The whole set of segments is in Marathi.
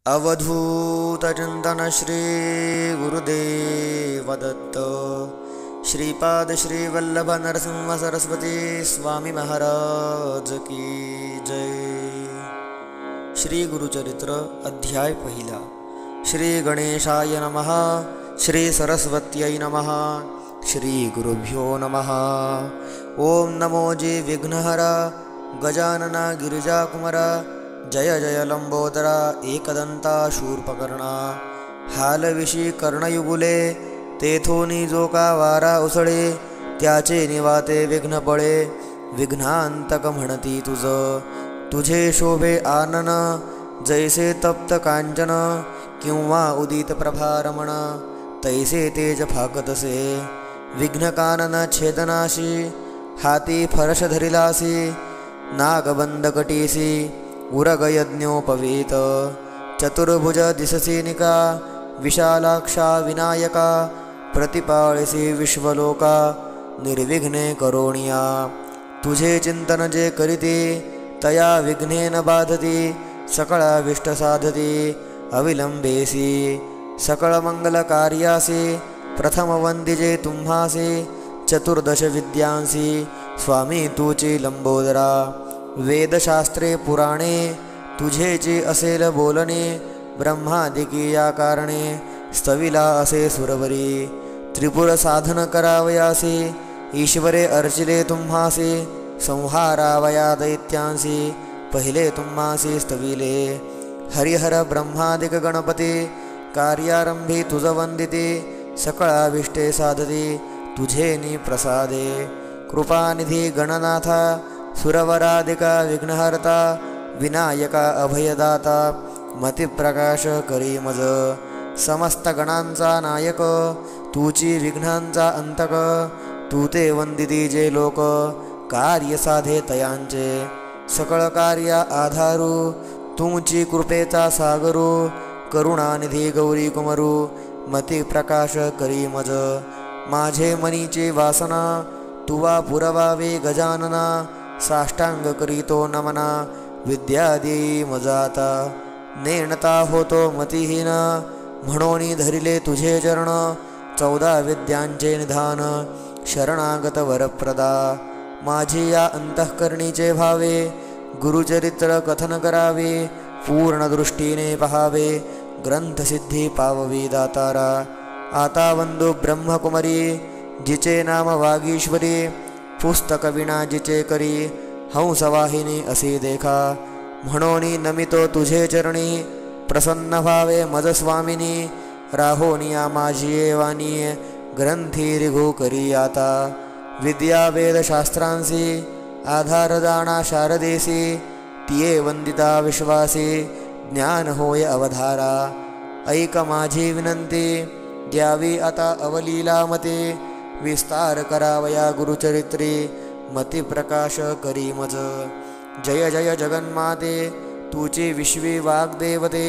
अवधूत चिंतन श्री गुरुदेव दत्त श्रीपाद श्री वल्लभ नरसिंह सरस्वती स्वामी महाराज की जय। श्री गुरुचरित्र अध्याय पहिला। श्री गणेशाय नमः। श्री सरस्वत्यै नमः। श्री गुरुभ्यो नमः। ओम नमो जी विघ्नहरा गजानना गिरिजाकुमारा जय जय लंबोदरा एकदंता शूर्पकर्णा हालविशी कर्णयुगुले तेथोनी जो का वारा उसळे त्याचे निवाते विघ्न पळे विघ्नांतक म्हणती तुझे शोभे आनन जैसे तप्त कांचन किंवा उदित प्रभारमण तैसे तेज फाकतसे विघ्नकानन छेदनाशी हाती फरश धरिलासी नागबंद कटीसी उरगयज्ञोपवीत चतुर्भुज दिससेनिका विशालाक्षा विनायका प्रतिपाळसी विश्वलोका निर्विघ्ने करोणिया तुझे चिंतन जे करीते तया विघ्नेन बाधती सकळाविष्ट साधती अविलंबेसी सकळ मंगल कार्यासी प्रथम वंदिजे तुम्हासी चतुर्दश विद्यांसी स्वामी तुची लंबोदरा वेदशास्त्रे पुराणे तुझेचे असेल बोलणे ब्रह्मादिकी या कारणे स्तविला असे सुरवरी त्रिपुर साधन करावयासी ईश्वरे अर्चिले तुम्हासी संहारावया दैत्यांसी पहिले तुम्हासी स्तविले हरिहर ब्रह्मादिक गणपती कार्यारंभी तुझ वंदिते सकळाविष्टे साधती तुझेनी प्रसादे कृपानिधी गणनाथा सुरवरादिका विघ्नहर्ता विनायका अभयदाता मतिप्रकाश करी मज समस्त गणांचा नायक तुची विघ्नांचा अंतक तू ते वंदिती जे लोक कार्य साधे तयांचे सकळ कार्या आधारू तुमची कृपेचा सागरू करुणानिधी गौरी कुमरू मतिप्रकाश करी मज माझे मनीची वासना तुवा पुरवावे गजानना साष्टांग करीतो नमना विद्या देई मजाता नेणता होतो मतिहीन म्हणोनी धरिले तुझे चरण 14 विद्यांचे निधान शरणागत वरप्रदा माझी या अंतःकरणीचे भावे गुरुचरित्र कथन करावे पूर्ण दृष्टीने पहावे ग्रंथसिद्धी पाववी दातारा आता वंदू ब्रह्मकुमारी जिचे नाम वागीश्वरी पुस्तक विना जिचे करी हंसवाहिनी असे देखा म्हणोनी नमितो तुझे चरणी प्रसन्न भावे मज स्वामिनी राहोनिया माझी वाणी ग्रंथी रिघू करी आता विद्या वेद शास्त्रांसी आधार जाणा शारदेसी तिये वंदिता विश्वासी ज्ञान होय अवधारा ऐक माझी विनंती द्यावी आता अवलीला मते विस्तार करावया गुरुचरित्री मती प्रकाश करी मज जय जय जगन्माते तुची विश्वी वाग्देवते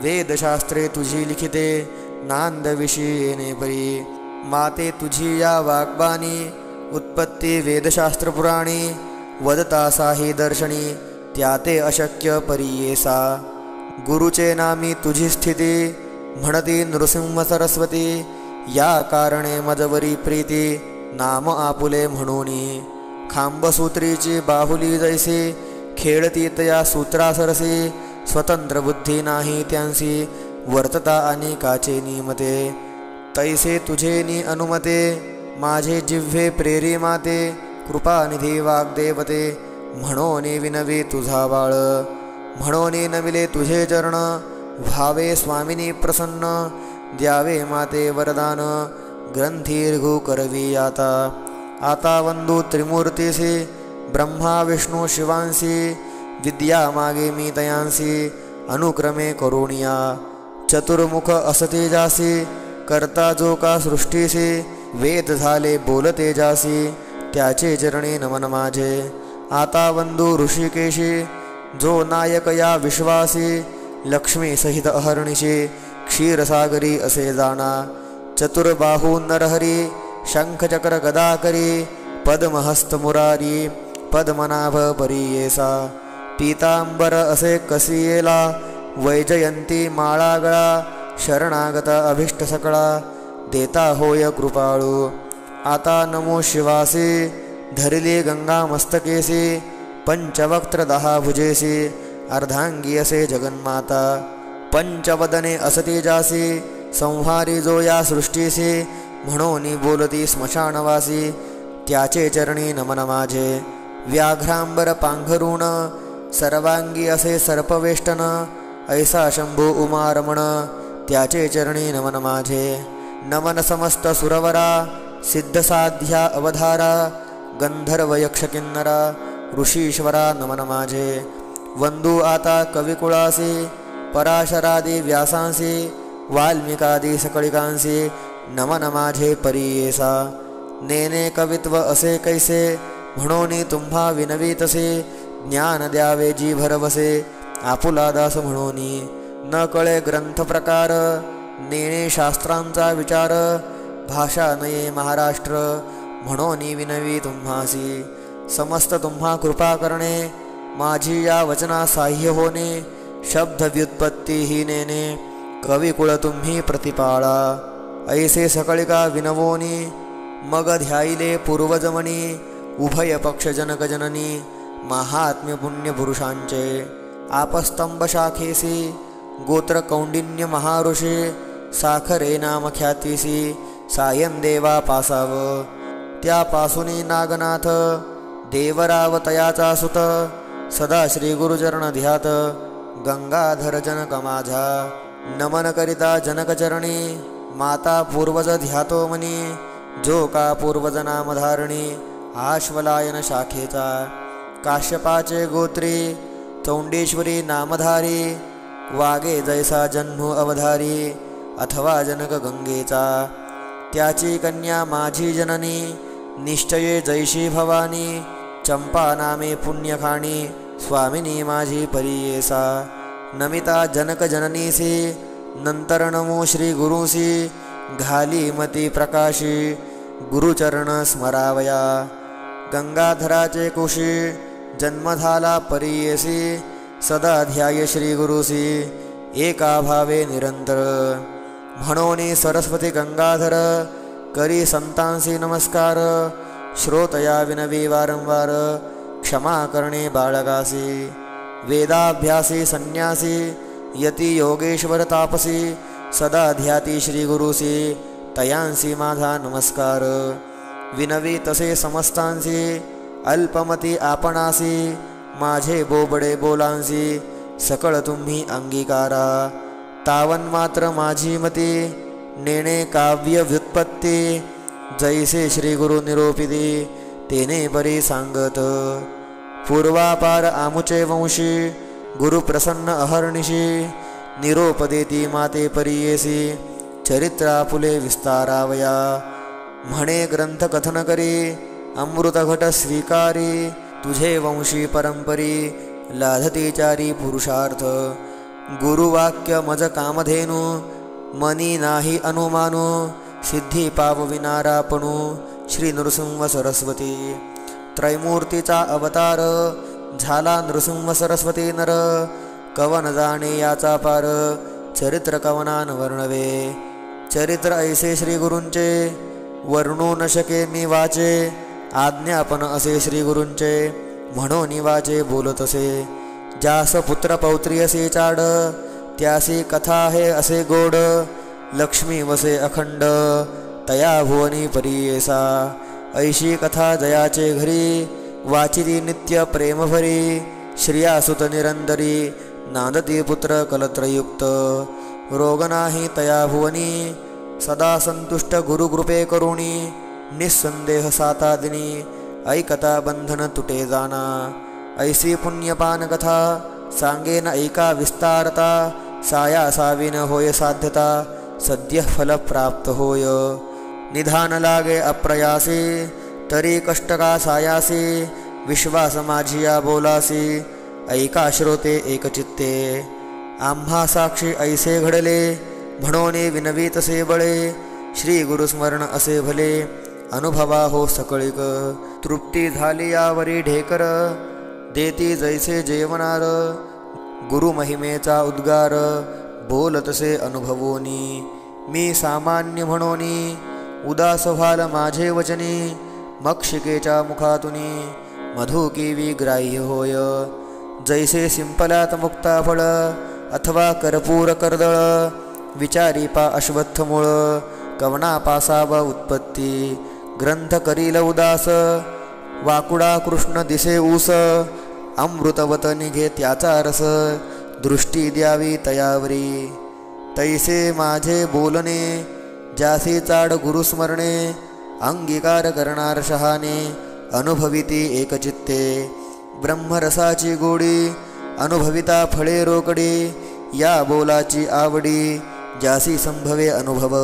वेदशास्त्रे तुझी लिखिते नांद विषयेने परी माते तुझी या वाग्बाणी उत्पत्ती वेदशास्त्र पुराणी वदता साही दर्शनी त्याते अशक्य परियेसा गुरुचे नामी तुझी स्थिती म्हणती नृसिंह सरस्वती या कारणे मजवरी प्रीती नाम आपुले म्हणूनी खांबसूत्रीची बाहुली जैसी खेळती तया सूत्रासरसी स्वतंत्र बुद्धी नाही त्यांसी वर्तता आणि काचे निमते तैसे तुझेनी अनुमते माझे जिव्हे प्रेरी माते कृपानिधी वाग्देवते म्हणोनी विनवी तुझा बाळ म्हणोनी नविले तुझे चरण भावे स्वामिनी प्रसन्न द्यावे माते वरदान ग्रंथीर्घु करवी आता वंदू त्रिमूर्तीसी ब्रह्मा विष्णू शिवांसी विद्या मागे मी तयांसी अनुक्रमे करुणिया चतुर्मुख असते जासी करता जो का सृष्टीसी वेद झाले बोलते जासी त्याचे चरणी नमन माझे आता वंदू ऋषिकेशी जो नायक या विश्वासी लक्ष्मी सहित अहर्निशी क्षीरसागरी असे जाणा चतुर्बाहू नरहरी शंखचक्र गदाकरी पद्महस्त मुरारी पद्मनाभ परियेसा पीतांबर असे कसियेला वैजयंती माळागळा शरणागत अभिष्ट सकळा देता होय कृपाळू आता नमो शिवासी धरिली गंगा मस्तकेसी पंचवक्त्र 10 भुजेसी अर्धांगी असे जगन्माता पंचवदने असती जासी संहारी जो या सृष्टीसी म्हणून बोलती स्मशानवासी त्याचे चरणी नमन माझे व्याघ्रांबर पांघरुण सर्वांगी असे सर्पवेष्टन ऐसा शंभू उमारमण त्याचे चरणी नमन माझे नमन समस्त सुरवरा सिद्धसाध्या अवधारा गंधर्व यक्ष किन्नरा ऋषीश्वरा नमन माझे वंदू आता कविकुळासी पराशरादी व्यासांसी वाल्मिकादी सकळिकांसी नमन माझे परियेसा नेने कवित्व असे कैसे म्हणून तुम्हा विनवीतसे ज्ञान द्यावे जी भरवसे आपुला दास म्हणून न कळे ग्रंथ प्रकार नेणे शास्त्रांचा विचार भाषा नये महाराष्ट्र म्हणून विनवी तुम्हासी समस्त तुम्हा कृपा करणे माझी या वचना साह्य होणे शब्द व्युत्पत्ती ही नेने कविकुळ तुम्ही प्रतिपाळा ऐसे सकळिका विनवोनी मग ध्यायिले पूर्वजमनी उभय पक्ष जनक जननी महात्म्य पुण्य पुरुषांचे आपस्तंभ शाखेसी गोत्र कौंडिन्य महाऋषी साखरे नाम ख्यातीसी सायं देवा पासाव त्यापासुनी नागनाथ देवराव तयाचा सुत सदा श्री गुरुचरण ध्यात गंगाधर जनक माझा नमन करिता जनकचरणी माता पूर्वज ध्यातो मनी जो का पूर्वज नामधारणी आश्वलायन शाखेचा काश्यपाचे गोत्री चौंडेश्वरी नामधारी वागे जैसा जन्मू अवधारी अथवा जनक गंगेचा त्याची कन्या माझी जननी निश्चये जैशी भवानी चंपा नामे पुण्यखाणी स्वामिनी माझी परियेसा नमिता जनक जननीसी नंतर नमो श्री गुरुसी घाली मती प्रकाशी गुरुचरण स्मरावया गंगाधराचे कुशी जन्म झाला परियेसी सदा ध्याय श्री गुरुसी एका भावे निरंतर म्हणून सरस्वती गंगाधर करी संतांसी नमस्कार श्रोतया विनवी वारंवार क्षमा करणे बाळगासी वेदाभ्यासी संन्यासी यती योगेश्वर तापसी सदा ध्याती श्री गुरुसी तयांसी माझा नमस्कार विनवी तसे समस्तांसी अल्पमती आपणासी माझे बोबडे बोलांसी सकळ तुम्ही अंगीकारा तावन मात्र माझी मती नेणे काव्य व्युत्पत्ती जैसे श्री गुरु निरोपिती तेने परी सांगत पूर्वापार आमुचे वंशी गुरु प्रसन्न अहर्निशी निरोप देती माते परियेसी चरित्रा फुले विस्तारावया म्हणे ग्रंथ कथन करी अमृत घट स्वीकारी तुझे वंशी परंपरी लाधती चारी पुरुषार्थ गुरुवाक्य मज कामधेनु मनी नाही अनुमानु सिद्धी पाव विनारापणू श्री नृसिंह सरस्वती त्रैमूर्तीचा अवतार झाला नृसिंह सरस्वती नर कवन जाणे याचा पार चरित्र कवनान वर्णवे चरित्र ऐसे श्री गुरूंचे वर्णू न शके मी वाचे आज्ञापन असे श्री गुरूंचे म्हणून वाचे बोलत असे जास पुत्र पौत्री असे चाड त्यासी कथा आहे असे गोड लक्ष्मी वसे अखंड तया भुवनी परियेसा ऐशी कथा जयाचे घरी वाचिती नित्य प्रेमभरी श्रियासुत निरंतरी नांदती पुत्र कलत्रयुक्त रोग नाही तया भुवनी सदा संतुष्ट गुरुकृपे करुणी निस्संदेह सातादिनी ऐकता बंधन तुटे जाना ऐसी पुण्यपान कथा सांगेन ऐका विस्तारता साया साविन होय साध्यता सद्य फल प्राप्त होय निधान लागे अप्रयासी तरी कष्ट का सायासी विश्वास माझिया बोलासी ऐका श्रोते एकचित्ते आम्हा साक्षी ऐसे घडले म्हणून विनवीतसे बळे श्री गुरुस्मरण असे भले अनुभवा हो सकळिक तृप्ती झाली यावरी ढेकर देती जैसे जेवणार गुरुमहिमेचा उद्गार बोलतसे अनुभवोनी. मी सामान्य म्हणोनी उदास व्हाल माझे वचनी. मक्षिकेच्या मुखातुनी मधु केवी ग्राह्य होय. जैसे सिंपलात मुक्ता फळ अथवा कर्पूर कर्दळ. विचारी पा अश्वत्थ मूळ कवना पासाव उत्पत्ती. ग्रंथ करील उदास वाकुडा कृष्ण दिसे ऊस. अमृतवत निघे त्याचा रस दृष्टी द्यावी तयावरी. तैसे माझे बोलणे जासी चाड गुरुस्मरणे. अंगीकार करणार शहाणे अनुभविती एकचित्ते. ब्रह्मरसाची गोडी अनुभविता फळे रोकडी. या बोलाची आवडी जासी संभवे अनुभव.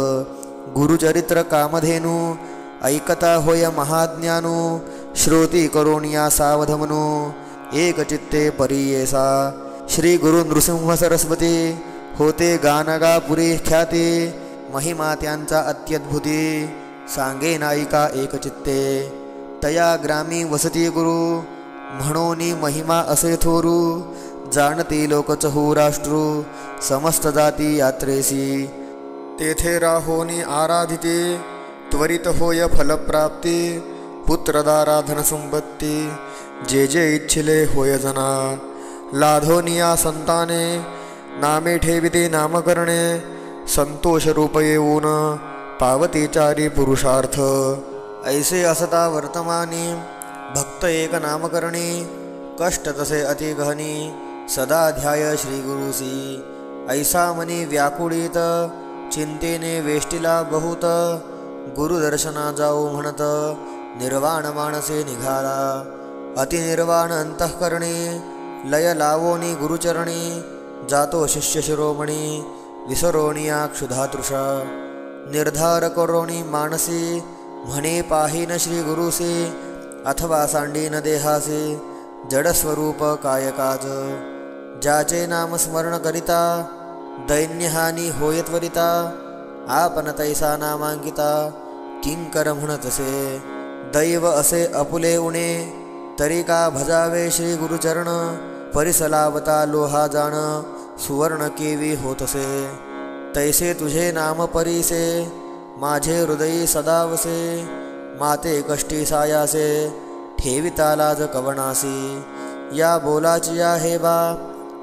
गुरुचरित्र कामधेनू ऐकता होय महाज्ञानू. श्रोती करोनिया सावध म्हणू एकचित्ते परियेसा. श्री गुरु नृसिंह सरस्वती होते गानगा पुरी ख्याती. महिमा त्यांचा अत्यद्भुती सांगे नायिका एकचित्ते. तया ग्रामी वसती गुरु म्हणोनी महिमा असे थोरू. जाणती लोक चहुराष्ट्रू समस्त जाती यात्रेसी. तेथे राहोनी आराधिते त्वरित होय फलप्राप्ती. पुत्रदारा धनसंपत्ती जे जे इच्छिले होय जना. लाधोनिया संताने नामे ठेविते नामकरणे. संतोष रूप येऊन पावती चारी पुरुषार्थ. ऐसे असता वर्तमानी भक्त एक नामकरणी. कष्ट तसे अति गहनी सदा ध्याय श्री गुरुसी. ऐसा मनी व्याकुळीत चिंतेने वेष्टिला बहुत. गुरुदर्शना जाऊ म्हणत निर्वाण मानसे निघाला. अतिनिर्वाण अंतःकरणी लय लावोनी गुरुचरणी. जातो शिष्य शिरोमणी विसरोनिया क्षुधातृषा. निर्धार करोनी मानसी म्हणे पाहीन श्री गुरुसी. अथवा सांडीन देहासी जडस्वरूप कायकाज. ज्याचे नाम स्मरण करिता दैन्यहानी होय त्वरिता. आपण तैसा नामांकिता किंकर म्हणतसे. दैव असे अपुले उणे तरी का भजावे श्री गुरुचरण. परिसलावता लोहा जाण सुवर्ण केवी होतसे. तैसे तुझे नाम परीसे माझे हृदयी सदावसे. माते कष्टी सायासे ठेविता लाज कवनासी. या बोलाची आहे बा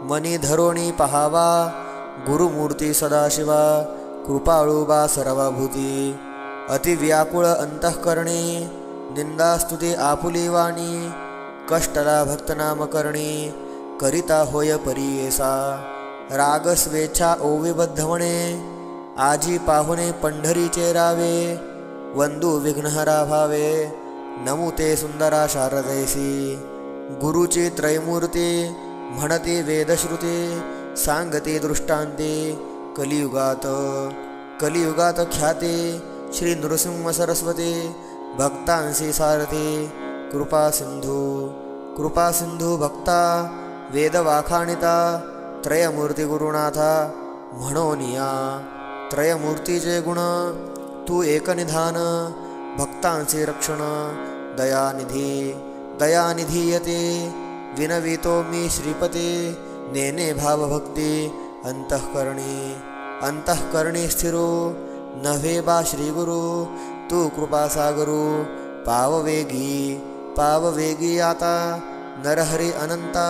मनी धरोणी पहावा. गुरुमूर्ती सदाशिवा कृपाळू बा सर्वभूती. अतिव्याकुळ अंतःकरणी निंदास्तुती आपुली वाणी. कष्टला भक्तनाम करणी करिता होय परियेसा. राग स्वेच्छा ओविबद्ध म्हणे आजी पाहुणे पंढरीचे रावे. वंदू विघ्नहरा भावे नमुते सुंदरा शारदैसी. गुरुची त्रैमूर्ती म्हणती वेदश्रुती. सांगती दृष्टांती कलियुगात. कलियुगात ख्याती श्री नृसिंह सरस्वती. भक्तांसी सारथी कृपा सिंधू. कृपा सिंधू भक्ता वेद वाखाणिता. त्रयमूर्ती गुरुनाथा म्हणोनिया. त्रयमूर्तीचे गुण तू एकनिधान. भक्तांचे रक्षण दयानिधी. दयानिधी यते विनवितो मी श्रीपती. नेने भावभक्ती अंतःकरणी. अंतःकरणी स्थिरो नव्हे बा श्रीगुरु. तू कृपासागरू पाववेगी. पाववेगी आता नरहरी अनंता.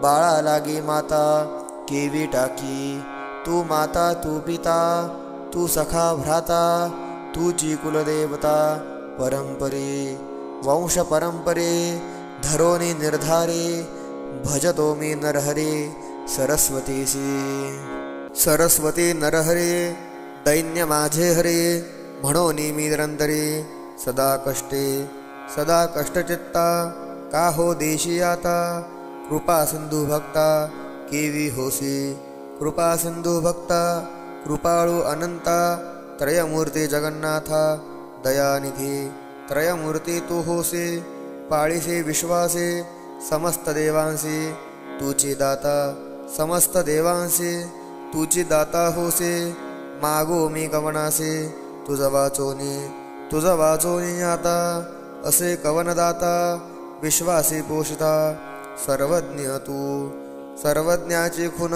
बाळा लागी माता केवी टाकी. तू माता तू पिता तू सखा भ्राता. तुची कुलदेवता परंपरे वंश परंपरे. धरोनी निर्धारे भजतो मी नरहरी सरस्वतीसी. सरस्वती नरहरी दैन्य माझे हरे. म्हणोनी मी निरंतरी सदा कष्टे. सदा कष्टचित्ता का हो देशी आता. कृपा सिंधू भक्ता केवी होसी. कृपा सिंधू भक्ता कृपाळू अनंता. त्रयमूर्ती जगन्नाथा दयानिधी. त्रयमूर्ती तू होसी. पाळीसे विश्वासे समस्त देवांसी. तुची दाता समस्त देवांसी. तुची दाता होसे. मागो मी कवनासे तुझ वाचोनी. तुझ वाचोनी आता. असे कवनदाता विश्वासी पोषिता. सर्वज्ञ तू सर्वज्ञाचे खुन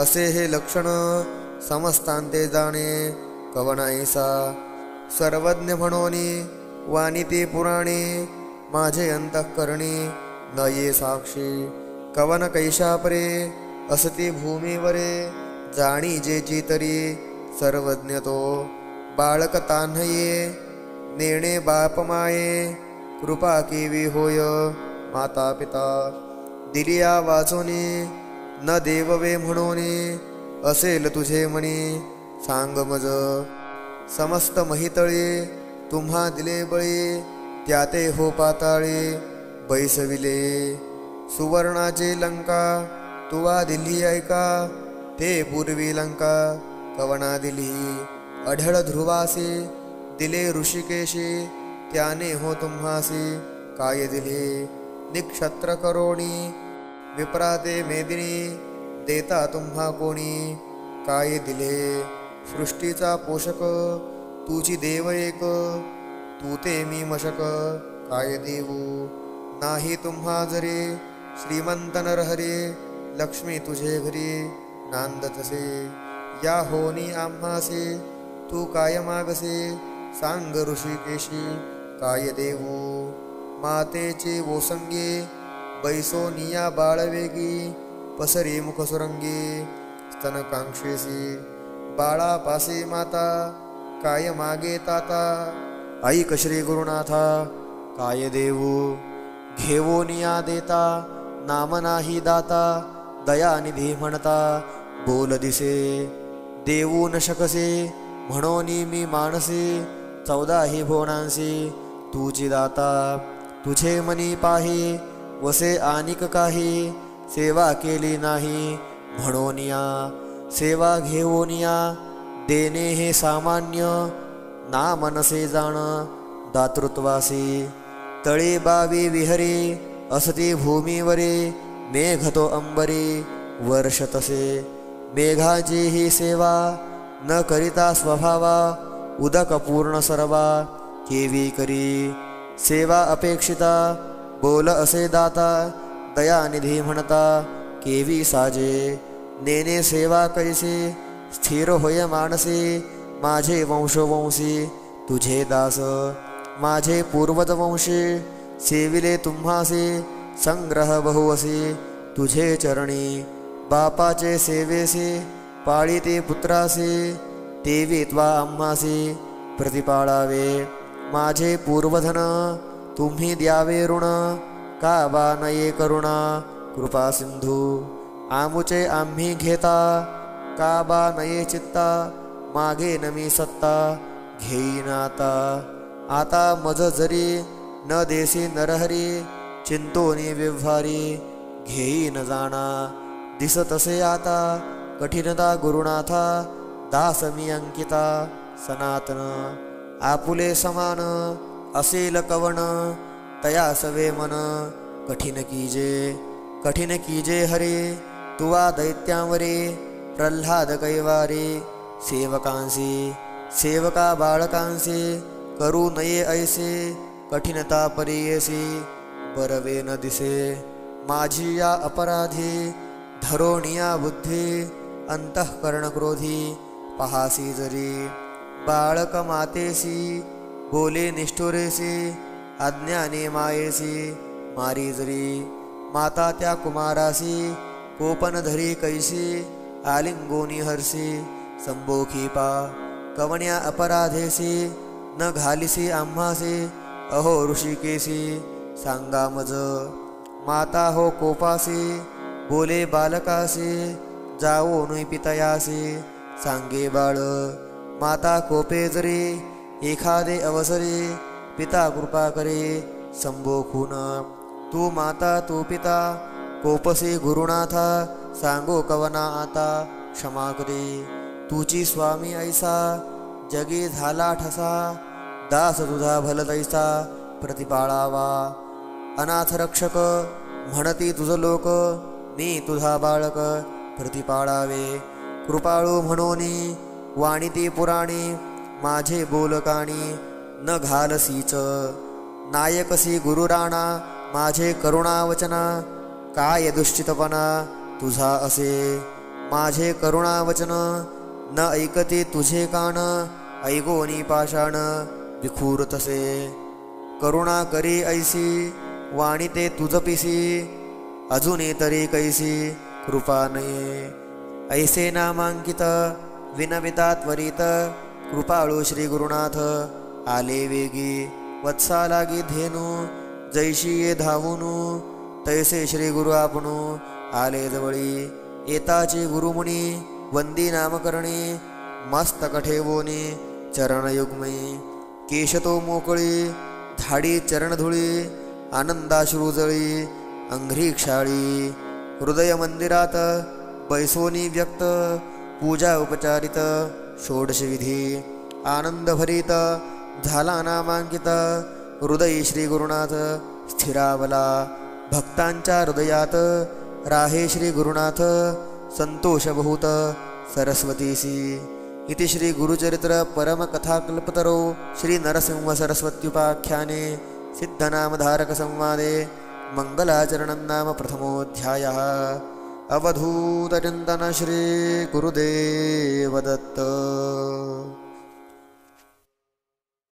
असे हे लक्षण समस्तांते जाणे कवनाईसा सर्वज्ञ म्हणोनी वाणी पुराणे माझे अंतःकरणी न ये साक्षी कवन कैशापरे असती भूमीवरे जाणी जे चितरी सर्वज्ञ तो बाळक तान्हये नेणे बापमाये कृपा केवी होय माता पिता दिलिया वाचोनी न देववे म्हणोनी असेल तुझे मनी सांग मज समस्त महितळे तुम्हा दिले बळी त्याते हो पाताळे बैसविले सुवर्णाचे लंका तुवा दिली ऐका ते पूर्वी लंका कवना दिली अढळ ध्रुवासी दिले ऋषिकेशी त्याने हो तुम्हासी काय दिले निक्षत्र करोणी विप्राते मेदिनी देता तुम्हा कोणी काय दिले सृष्टीचा पोषक तुझी देव एक तू ते मी मशक काय देऊ नाही तुम्हा जरी श्रीमंत नरहरी लक्ष्मी तुझे घरी नांदतसे या होनी आम्हासे तू काय मागसे सांग ऋषिकेशी काय देऊ मातेचे ओसंगे बैसोनिया बाळवेगी पसरी मुखसुरंगी स्तनकांक्षेसी बाळापासे माता काय मागे ताता ऐक श्री गुरुनाथा काय देऊ घेवोनिया देता नाम नाही दाता दयानिधी म्हणता बोल दिसे देऊ न शकसे म्हणोनी मी मानसी 14 भुवनांसी तुझी दाता तुझे मनी पाही वसे आनिक काही सेवा केली नाही म्हणोनिया सेवा घेवोनिया देणे हे सामान्य ना मनसे जाण दातृत्वासी तळे बावी विहरे असती भूमीवरे मेघतो अंबरी वर्ष तसे मेघाची ही सेवा न करिता स्वभावा उदक पूर्ण सर्वा केवी करी सेवा अपेक्षिता बोल असे दाता दयानिधी म्हणता केवी साजे नेने सेवा कैसे स्थिर होय मानसी माझे वंशोवंशी तुझे दास माझे पूर्वज वंशी सेविले तुम्हासी संग्रह बहुवसी तुझे चरणी बापाचे सेवेसी पाळीते पुत्रासी तेवी त्वा आम्हासी प्रतिपाळावे माझे पूर्वधन तुम्ही द्यावे ऋण का बा नये करुणा कृपा सिंधू आमुचे आम्ही घेता का बा नये चित्ता मागे नमी सत्ता घेईन आता मज जरी न देसी नरहरी चिंतोनी व्यवहारी घेईन जाणा दिसतसे आता कठीणता गुरुनाथा दास मी अंकिता सनातन आपुले समान असेल कवन तया सवे मन कठीण कीजे हरे तुवा दैत्यांवरे प्रल्हाद कैवारे सेवकांसी सेवका बाळकांसी करू नये ऐसे कठीणता परियेसी बरवे न दिसे माझी या अपराधी धरोणिया बुद्धी अंतःकरण क्रोधी पहासी जरी बाळक मातेसी बोले निष्ठुरेसी अज्ञाने मायेसी मारी जरी माता त्या कुमारासी कोपन धरी कैसी आलिंगोनी हरसी संबोखी पा कवण्या अपराधेसी न घालिसी आम्हासी अहो ऋषिकेसी सांगा मज माता हो कोपासी बोले बालकासी जाओ नुई पितयासी सांगे बाळ माता कोपे जरी एखादे अवसरी पिता कृपा करे संबोखून तू माता तू पिता कोपसी गुरुनाथा सांगो कवना आता क्षमा करे तुची स्वामी ऐसा जगी झाला ठसा दास तुझा भलतैसा प्रतिपाळावा अनाथ रक्षक म्हणती तुझ लोक मी तुझा बाळक प्रतिपाळावे कृपाळू म्हणोनी वाणीती पुराणी माझे बोलकाणी न घालसीच नायकसी गुरुराणा माझे करुणावचना काय दुश्चितपणा तुझा असे माझे करुणावचन न ऐकते तुझे कान ऐगोनी पाषाण विखूर तसे करुणा करी ऐसी वाणी ते तुझ पिसी अजूनी तरी कैसी कृपा नये ऐसे नामांकित विनविता त्वरित कृपाळू श्री गुरुनाथ आले वेगी वत्सा लागी धेनू जैशी ये धावूनू तैसे श्री गुरु आपणू आले जवळी येताचे गुरुमुनी वंदी नामकरणी मस्तक ठेवोनी चरणयुग्मी केशतो मोकळी धाडी चरणधुळी आनंदाश्रुजळी अंघ्री क्षाळी हृदय मंदिरात बैसोनी व्यक्त पूजा उपचारित षोडशविधी आनंदभरित झाला नामांकित हृदयी श्री गुरुनाथ स्थिरावला भक्तांच्या हृदयात राहे श्री गुरुनाथ संतोष बहुत सरस्वतीसी इति श्री गुरुचरित्र परमकथाकल्पतरो श्री नरसिंह सरस्वत्युपाख्याने सिद्धनामधारक संवादे मंगलाचरणं नाम प्रथमोऽध्यायः अवधूतचिन्तन श्री गुरुदेव दत्त।